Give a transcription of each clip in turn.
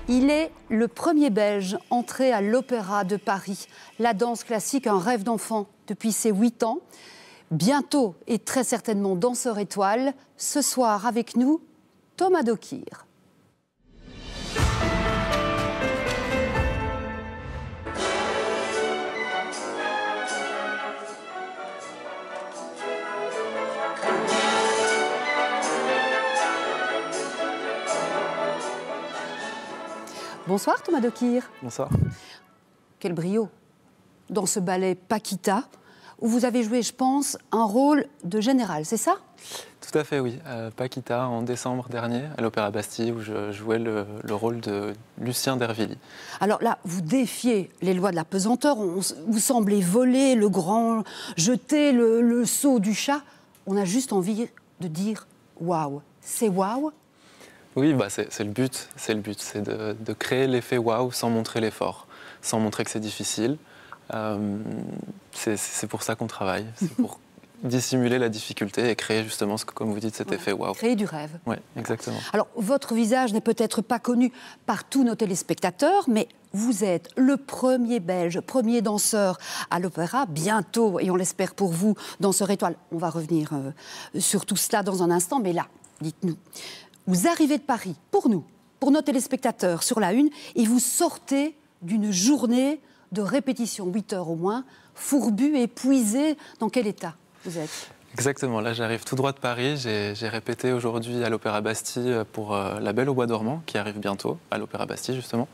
Il est le premier Belge entré à l'Opéra de Paris. La danse classique, un rêve d'enfant depuis ses 8 ans. Bientôt et très certainement danseur étoile. Ce soir avec nous, Thomas Dokir. Bonsoir Thomas Dokir. Bonsoir. Quel brio dans ce ballet Paquita, où vous avez joué, je pense, un rôle de général, c'est ça? Tout à fait, oui. Paquita, en décembre dernier, à l'Opéra Bastille, où je jouais le rôle de Lucien d'Hervilly. Alors là, vous défiez les lois de la pesanteur, vous semblez voler, le grand jeter, le saut du chat. On a juste envie de dire waouh. C'est waouh? Oui, bah c'est le but, c'est de créer l'effet waouh sans montrer l'effort, sans montrer que c'est difficile. C'est pour ça qu'on travaille, c'est pour dissimuler la difficulté et créer justement, comme vous dites, cet effet waouh. Créer du rêve. Oui, exactement. Alors, votre visage n'est peut-être pas connu par tous nos téléspectateurs, mais vous êtes le premier Belge, premier danseur à l'opéra, bientôt, et on l'espère pour vous, danseur étoile. On va revenir sur tout cela dans un instant, mais là, dites-nous, vous arrivez de Paris, pour nous, pour nos téléspectateurs, sur la une, et vous sortez d'une journée de répétition, 8 heures au moins, fourbu, épuisé. Dans quel état vous êtes? Exactement, là j'arrive tout droit de Paris, j'ai répété aujourd'hui à l'Opéra Bastille pour La Belle au Bois dormant, qui arrive bientôt, à l'Opéra Bastille justement.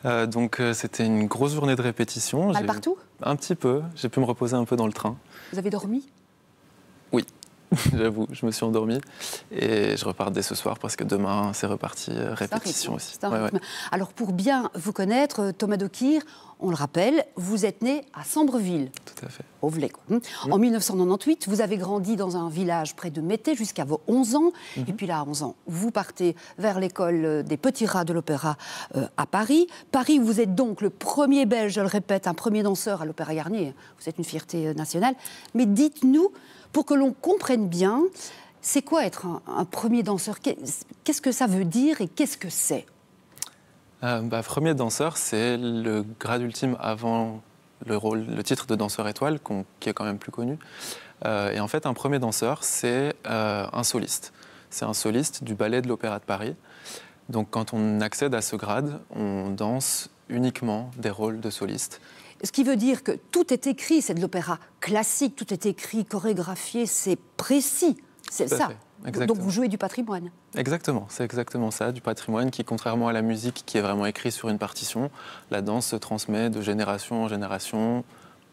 Donc c'était une grosse journée de répétition. Mal partout? Un petit peu, j'ai pu me reposer un peu dans le train. Vous avez dormi? Oui. J'avoue, je me suis endormi et je repars dès ce soir parce que demain c'est reparti, répétition aussi. Ouais. Alors pour bien vous connaître, Thomas Dokir, on le rappelle, vous êtes né à Sambreville. Tout à fait. Au Velay, quoi. En 1998, vous avez grandi dans un village près de Mété jusqu'à vos 11 ans. Et puis là, à 11 ans, vous partez vers l'école des Petits Rats de l'Opéra à Paris. Paris, vous êtes donc le premier Belge, je le répète, un premier danseur à l'Opéra Garnier. Vous êtes une fierté nationale. Mais dites-nous, pour que l'on comprenne bien, c'est quoi être un premier danseur? Qu'est-ce que ça veut dire et qu'est-ce que c'est? Premier danseur, c'est le grade ultime avant le titre de danseur étoile, qui est quand même plus connu. Et en fait, un premier danseur, c'est un soliste. C'est un soliste du ballet de l'Opéra de Paris. Donc quand on accède à ce grade, on danse uniquement des rôles de soliste. Ce qui veut dire que tout est écrit, c'est de l'opéra classique, tout est écrit, chorégraphié, c'est précis, c'est ça. Donc vous jouez du patrimoine. Exactement, c'est exactement ça, du patrimoine qui, contrairement à la musique qui est vraiment écrite sur une partition, la danse se transmet de génération en génération,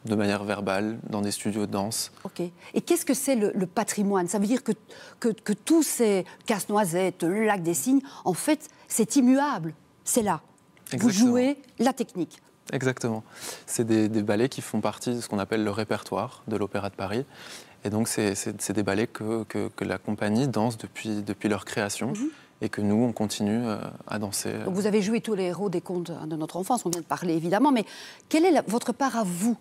de manière verbale, dans des studios de danse. Ok. Et qu'est-ce que c'est le patrimoine? Ça veut dire que tous ces Casse-Noisette, le Lac des Cygnes, en fait, c'est immuable, c'est là. Exactement. Vous jouez la technique. Exactement. C'est des ballets qui font partie de ce qu'on appelle le répertoire de l'Opéra de Paris. Et donc, c'est des ballets que la compagnie danse depuis leur création et que nous, on continue à danser. Donc vous avez joué tous les héros des contes de notre enfance, on vient de parler évidemment, mais quelle est votre part à vous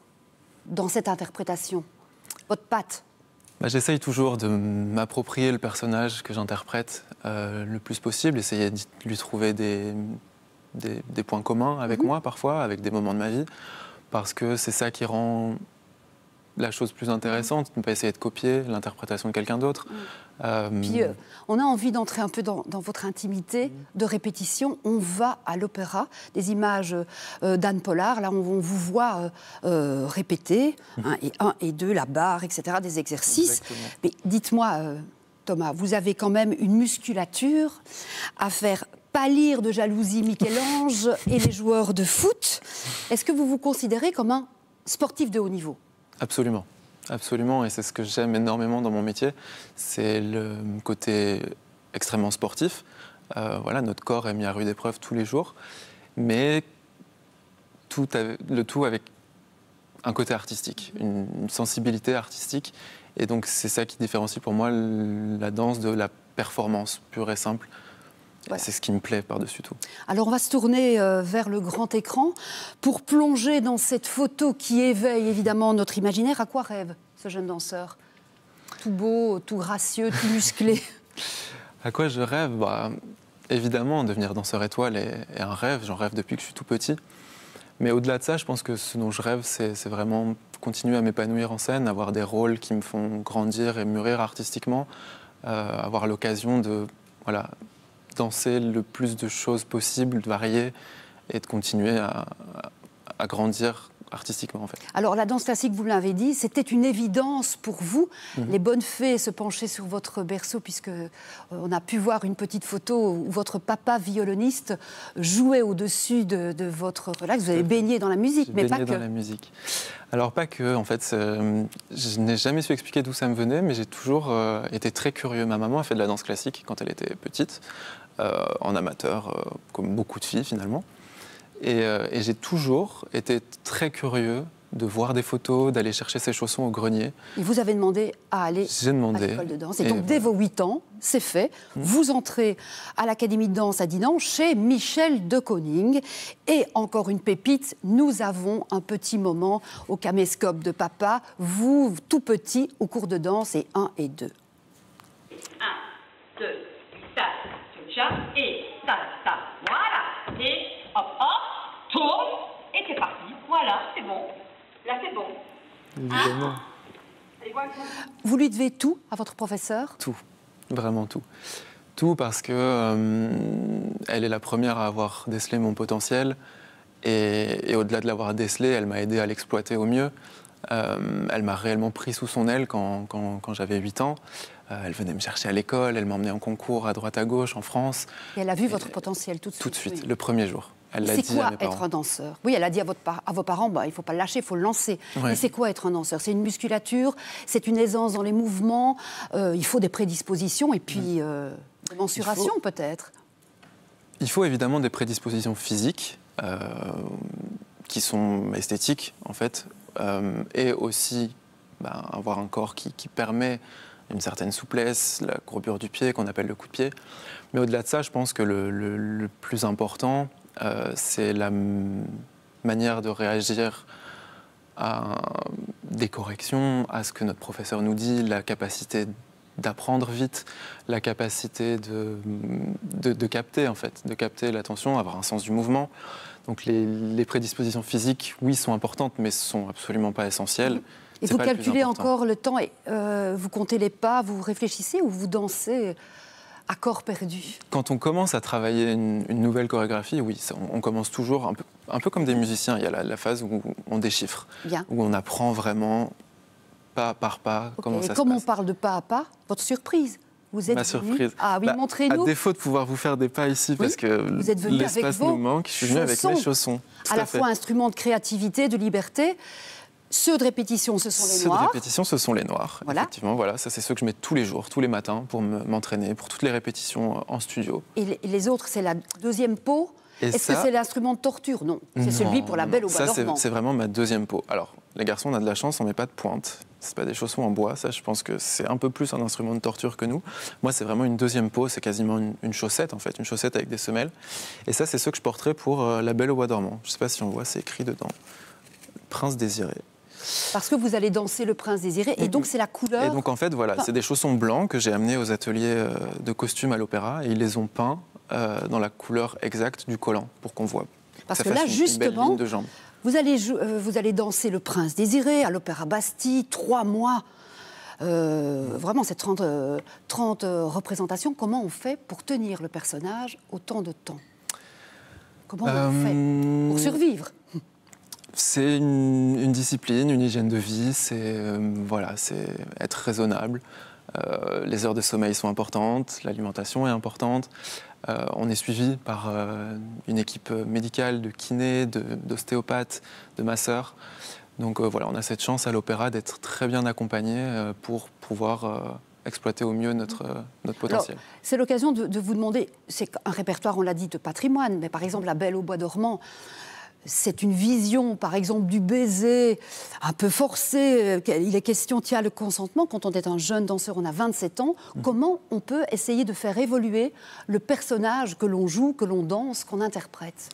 dans cette interprétation? Votre patte? J'essaye toujours de m'approprier le personnage que j'interprète le plus possible, essayer de lui trouver des points communs avec moi parfois, avec des moments de ma vie, parce que c'est ça qui rend la chose plus intéressante, ne pas essayer de copier l'interprétation de quelqu'un d'autre. Puis on a envie d'entrer un peu dans votre intimité de répétition. On va à l'opéra, des images d'Anne Pollard, là on vous voit répéter, et 1 et 2, la barre, etc., des exercices. Exactement. Mais dites-moi, Thomas, vous avez quand même une musculature à faire pâlir de jalousie Michel-Ange et les joueurs de foot. Est-ce que vous vous considérez comme un sportif de haut niveau? Absolument, absolument, et c'est ce que j'aime énormément dans mon métier, c'est le côté extrêmement sportif. Voilà, notre corps est mis à rude épreuve tous les jours, mais le tout avec un côté artistique, une sensibilité artistique, et donc c'est ça qui différencie pour moi la danse de la performance pure et simple. Voilà. C'est ce qui me plaît par-dessus tout. Alors on va se tourner vers le grand écran pour plonger dans cette photo qui éveille évidemment notre imaginaire. À quoi rêve ce jeune danseur? Tout beau, tout gracieux, tout musclé. À quoi je rêve? évidemment, devenir danseur étoile est un rêve. J'en rêve depuis que je suis tout petit. Mais au-delà de ça, je pense que ce dont je rêve, c'est vraiment continuer à m'épanouir en scène, avoir des rôles qui me font grandir et mûrir artistiquement, avoir l'occasion de danser le plus de choses possibles, de varier et de continuer à grandir artistiquement en fait. Alors la danse classique, vous l'avez dit, c'était une évidence pour vous. Les bonnes fées se penchaient sur votre berceau puisque on a pu voir une petite photo où votre papa violoniste jouait au-dessus de votre relax. Vous avez baigné dans la musique, mais pas que. Dans la musique. Alors pas que, en fait, je n'ai jamais su expliquer d'où ça me venait, mais j'ai toujours été très curieux. Ma maman a fait de la danse classique quand elle était petite, en amateur, comme beaucoup de filles finalement. Et j'ai toujours été très curieux de voir des photos, d'aller chercher ses chaussons au grenier. Et vous avez demandé à aller à l'école de danse. Et donc, dès vos 8 ans, c'est fait. Vous entrez à l'Académie de danse à Dinan chez Michel de Koning. Et encore une pépite, nous avons un petit moment au caméscope de papa. Vous, tout petit, au cours de danse, et 1 et 2. 1, 2, ça, tcha, et ça, voilà. Et hop, hop, tourne, et c'est parti. Voilà, c'est bon. Là, c'est bon. Évidemment. Vous lui devez tout à votre professeur ? Tout, vraiment tout. Tout parce que elle est la première à avoir décelé mon potentiel et au-delà de l'avoir décelé, elle m'a aidé à l'exploiter au mieux. Elle m'a réellement pris sous son aile quand j'avais 8 ans. Elle venait me chercher à l'école, elle m'emmenait en concours à droite à gauche en France. Et elle a vu votre potentiel tout de suite. Tout de suite, oui. Le premier jour. C'est quoi être un danseur ? Oui, elle a dit à vos parents, il ne faut pas le lâcher, il faut le lancer. Ouais. Mais c'est quoi être un danseur ? C'est une musculature, c'est une aisance dans les mouvements, il faut des prédispositions et puis des mensurations peut-être. Il faut évidemment des prédispositions physiques qui sont esthétiques en fait, et aussi avoir un corps qui permet une certaine souplesse, la courbure du pied qu'on appelle le coup de pied. Mais au-delà de ça, je pense que le plus important, c'est la manière de réagir à des corrections, à ce que notre professeur nous dit, la capacité d'apprendre vite, la capacité de capter en fait, de capter l'attention, avoir un sens du mouvement. Donc les prédispositions physiques, oui, sont importantes, mais ne sont absolument pas essentielles. Et vous calculez encore le temps, et vous comptez les pas, vous réfléchissez ou vous dansez à corps perdu? Quand on commence à travailler une nouvelle chorégraphie, oui, on commence toujours un peu comme des musiciens. Il y a la phase où on déchiffre, où on apprend vraiment pas par pas comment ça se passe. Comme on parle de pas à pas, votre surprise, vous êtes Ma surprise. Ah oui, montrez-nous. À défaut de pouvoir vous faire des pas ici, parce que l'espace nous manque, je suis venu avec mes chaussons. À la fois instrument de créativité, de liberté. Ceux de répétition, ce sont les noirs. Ceux de répétition, ce sont les noirs. Voilà. Effectivement, voilà. Ça, c'est ceux que je mets tous les jours, tous les matins, pour m'entraîner, pour toutes les répétitions en studio. Et les autres, c'est la deuxième peau. Est-ce que c'est l'instrument de torture? Non, c'est celui pour la belle au bois dormant. Ça, c'est vraiment ma deuxième peau. Alors, les garçons, on a de la chance, on ne met pas de pointe. C'est pas des chaussons en bois. Ça, je pense que c'est un peu plus un instrument de torture que nous. Moi, c'est vraiment une deuxième peau. C'est quasiment une chaussette, en fait, une chaussette avec des semelles. Et ça, c'est ceux que je porterai pour la belle au bois dormant. Je ne sais pas si on voit, c'est écrit dedans. Prince désiré. Parce que vous allez danser le Prince désiré, et donc c'est la couleur. Et donc en fait, voilà, c'est des chaussons blancs que j'ai amenés aux ateliers de costumes à l'Opéra, et ils les ont peints dans la couleur exacte du collant, pour qu'on voit. Parce que là, justement, une belle ligne de jambes. Vous allez danser le Prince désiré à l'Opéra Bastille, 3 mois. Vraiment, c'est 30 représentations. Comment on fait pour tenir le personnage autant de temps? Comment on fait pour survivre? C'est une discipline, une hygiène de vie, c'est être raisonnable. Les heures de sommeil sont importantes, l'alimentation est importante. On est suivi par une équipe médicale de kinés, d'ostéopathes, de masseurs. Donc voilà, on a cette chance à l'Opéra d'être très bien accompagnés pour pouvoir exploiter au mieux notre potentiel. C'est l'occasion de vous demander, c'est un répertoire, on l'a dit, de patrimoine, mais par exemple La Belle au bois dormant, c'est une vision, par exemple, du baiser un peu forcé. Il est question, le consentement. Quand on est un jeune danseur, on a 27 ans. Comment on peut essayer de faire évoluer le personnage que l'on joue, que l'on danse, qu'on interprète?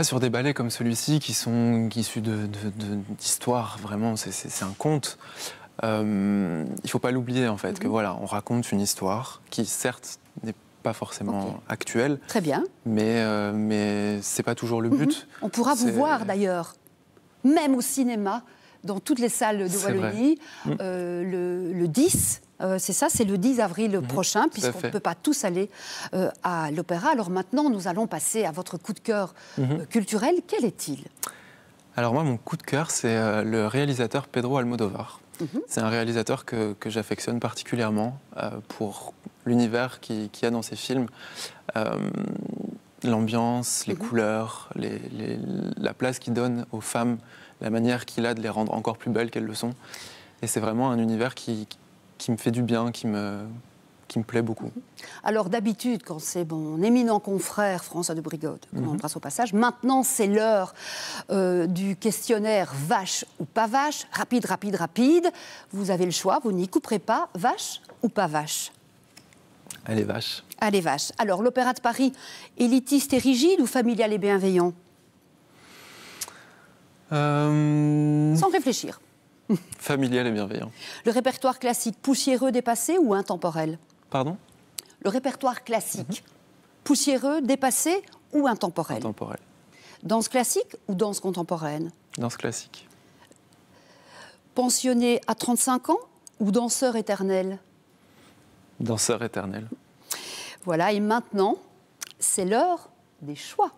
Sur des ballets comme celui-ci, qui sont issus d'histoires, vraiment, c'est un conte. Il ne faut pas l'oublier, en fait, que voilà, on raconte une histoire qui, certes, n'est pas forcément actuel. Très bien. Mais c'est pas toujours le but. On pourra vous voir d'ailleurs, même au cinéma, dans toutes les salles de Wallonie, le 10. C'est ça, c'est le 10 avril prochain, puisqu'on ne peut pas tous aller à l'opéra. Alors maintenant, nous allons passer à votre coup de cœur culturel. Quel est-il? Alors moi, mon coup de cœur, c'est le réalisateur Pedro Almodóvar. C'est un réalisateur que j'affectionne particulièrement pour l'univers qu'il y a dans ses films. L'ambiance, les couleurs, la place qu'il donne aux femmes, la manière qu'il a de les rendre encore plus belles qu'elles le sont. Et c'est vraiment un univers qui me fait du bien, qui me plaît beaucoup. Alors d'habitude, quand c'est mon éminent confrère François de Brigode, qu'on embrasse au passage, maintenant c'est l'heure du questionnaire vache ou pas vache, rapide, rapide, rapide. Vous avez le choix, vous n'y couperez pas, vache ou pas vache? Allez, vache. Allez, vache. Alors, l'Opéra de Paris, élitiste et rigide ou familial et bienveillant? Sans réfléchir. Familial et bienveillant. Le répertoire classique, poussiéreux, dépassé ou intemporel? Pardon? Le répertoire classique, poussiéreux, dépassé ou intemporel? Intemporel. Danse classique ou danse contemporaine? Danse classique. Pensionné à 35 ans ou danseur éternel? Danseur éternel. Voilà, et maintenant, c'est l'heure des choix.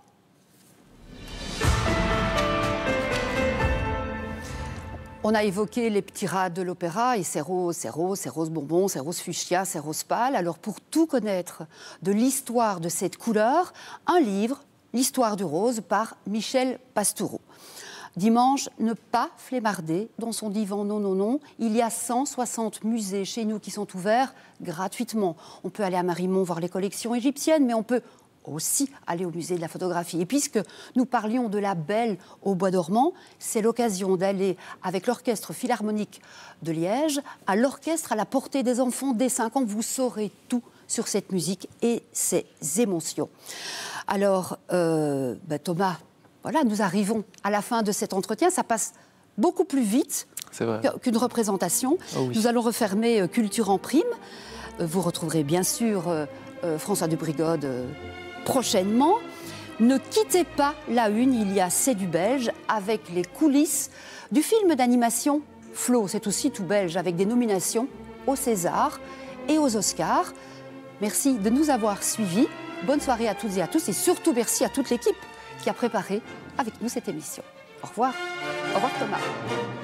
On a évoqué les petits rats de l'opéra, et c'est rose bonbon, c'est rose fuchsia, c'est rose pâle. Alors pour tout connaître de l'histoire de cette couleur, un livre, L'histoire du rose, par Michel Pastoureau. Dimanche, ne pas flémarder dans son divan, non, non, non. Il y a 160 musées chez nous qui sont ouverts gratuitement. On peut aller à Marimont voir les collections égyptiennes, mais on peut aussi aller au musée de la photographie. Et puisque nous parlions de la Belle au Bois dormant, c'est l'occasion d'aller avec l'Orchestre Philharmonique de Liège à l'orchestre à la portée des enfants dès 5 ans. Vous saurez tout sur cette musique et ses émotions. Alors, Thomas, voilà, nous arrivons à la fin de cet entretien. Ça passe beaucoup plus vite qu'une représentation. Oh oui. Nous allons refermer Culture en prime. Vous retrouverez bien sûr François de Brigode prochainement. Ne quittez pas la une, il y a C'est du belge avec les coulisses du film d'animation Flo. C'est aussi tout belge avec des nominations au César et aux Oscars. Merci de nous avoir suivis. Bonne soirée à toutes et à tous et surtout merci à toute l'équipe qui a préparé avec nous cette émission. Au revoir. Au revoir Thomas.